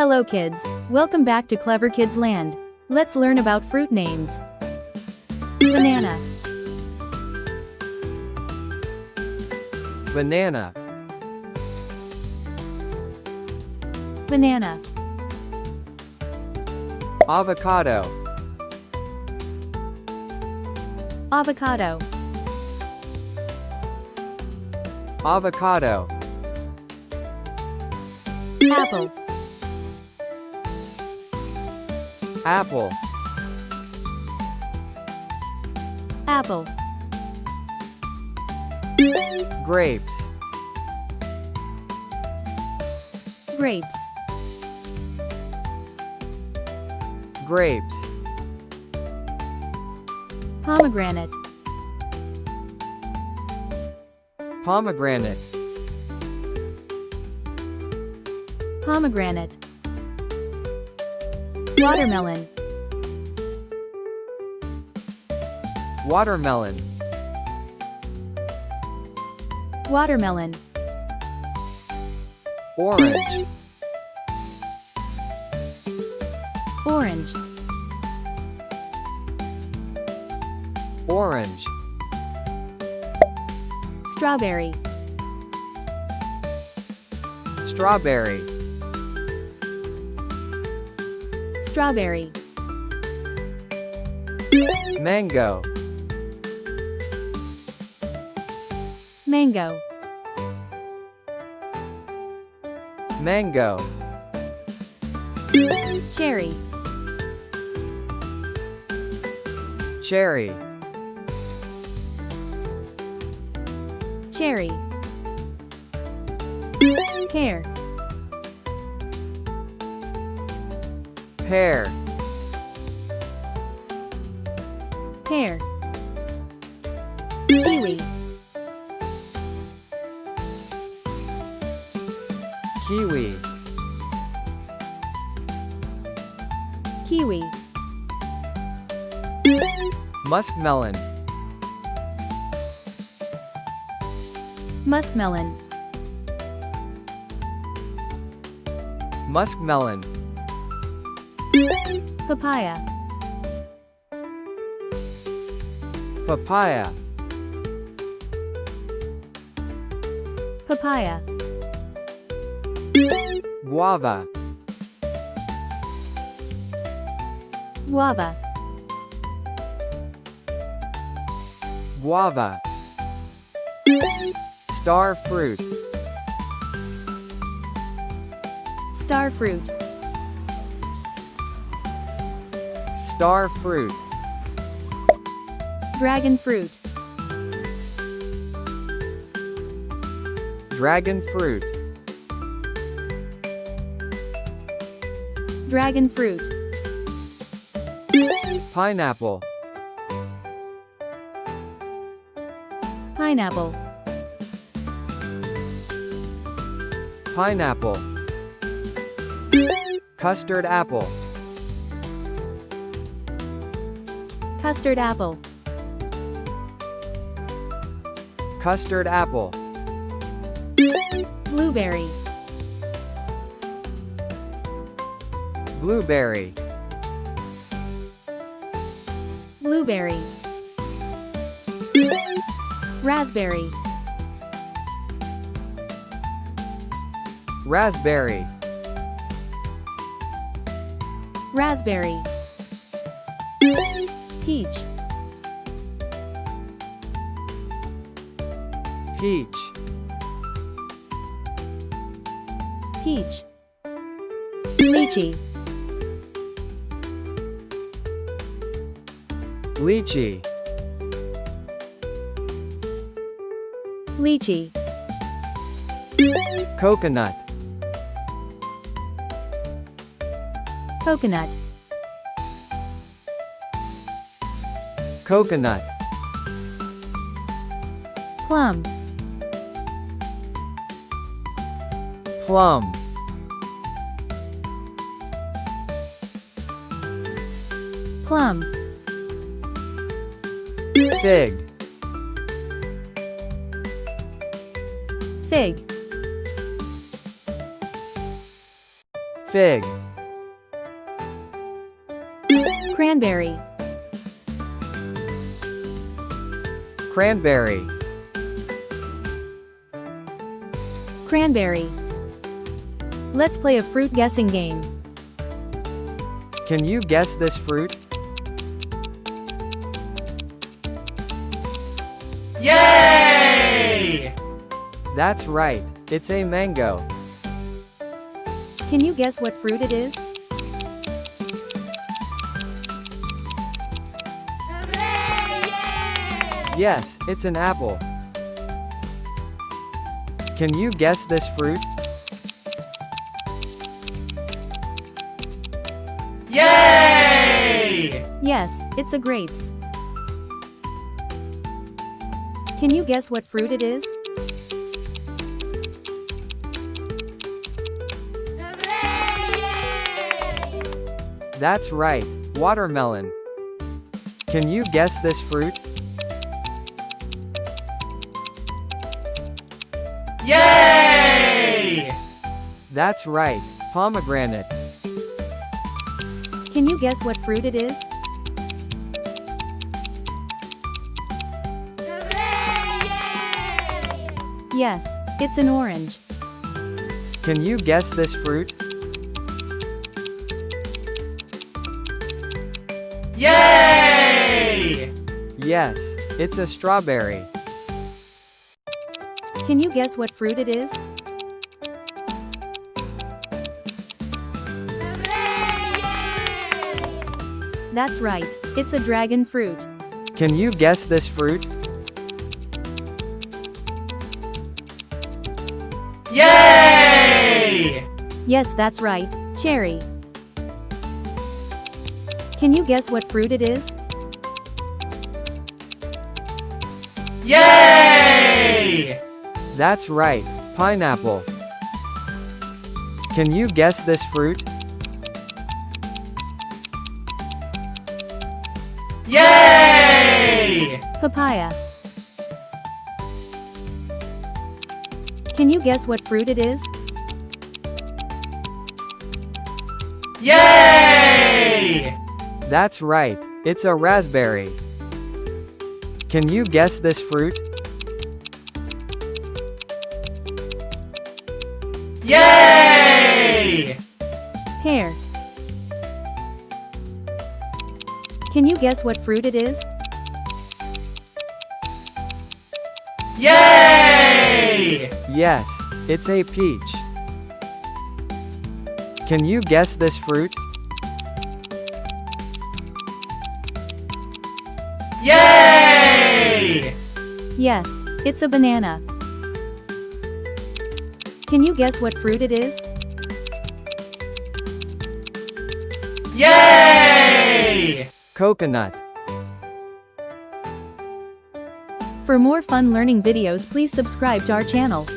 Hello kids, welcome back to Clever Kids Land. Let's learn about fruit names. Banana, banana, banana, avocado, avocado, avocado, apple, apple, apple, grapes, grapes, grapes, pomegranate, pomegranate, pomegranate, watermelon, watermelon, watermelon, orange, orange, orange, strawberry, strawberry, strawberry, mango, mango, mango, cherry, cherry, cherry, pear, pear, pear, kiwi, kiwi, kiwi, muskmelon, muskmelon, muskmelon, papaya, papaya, papaya, guava, guava, guava, star fruit, star fruit, star fruit, dragon fruit, dragon fruit, dragon fruit, pineapple, pineapple, pineapple, custard apple, custard apple, custard apple, blueberry, blueberry, blueberry, raspberry, raspberry, raspberry, peach, peach, peach, lychee, lychee, lychee, coconut, coconut, coconut, plum, plum, plum, fig, fig, Fig. Cranberry. Cranberry. Cranberry. Let's play a fruit guessing game. Can you guess this fruit? Yay! That's right. It's a mango. Can you guess what fruit it is? Yes, it's an apple. Can you guess this fruit? Yay! Yes, it's a grapes. Can you guess what fruit it is? That's right. Watermelon. Can you guess this fruit? Yay! That's right. Pomegranate. Can you guess what fruit it is? Yes, it's an orange. Can you guess this fruit? Yay! Yes, it's a strawberry. Can you guess what fruit it is? That's right, it's a dragon fruit. Can you guess this fruit? Yay! Yes, that's right, cherry. Can you guess what fruit it is? Yay! That's right. Pineapple. Can you guess this fruit? Yay! Papaya. Can you guess what fruit it is? Yay! That's right. It's a raspberry. Can you guess this fruit? Yay! Pear. Can you guess what fruit it is? Yay! Yes, it's a peach. Can you guess this fruit? Yay! Yes, it's a banana. Can you guess what fruit it is? Yay! Coconut. For more fun learning videos, please subscribe to our channel.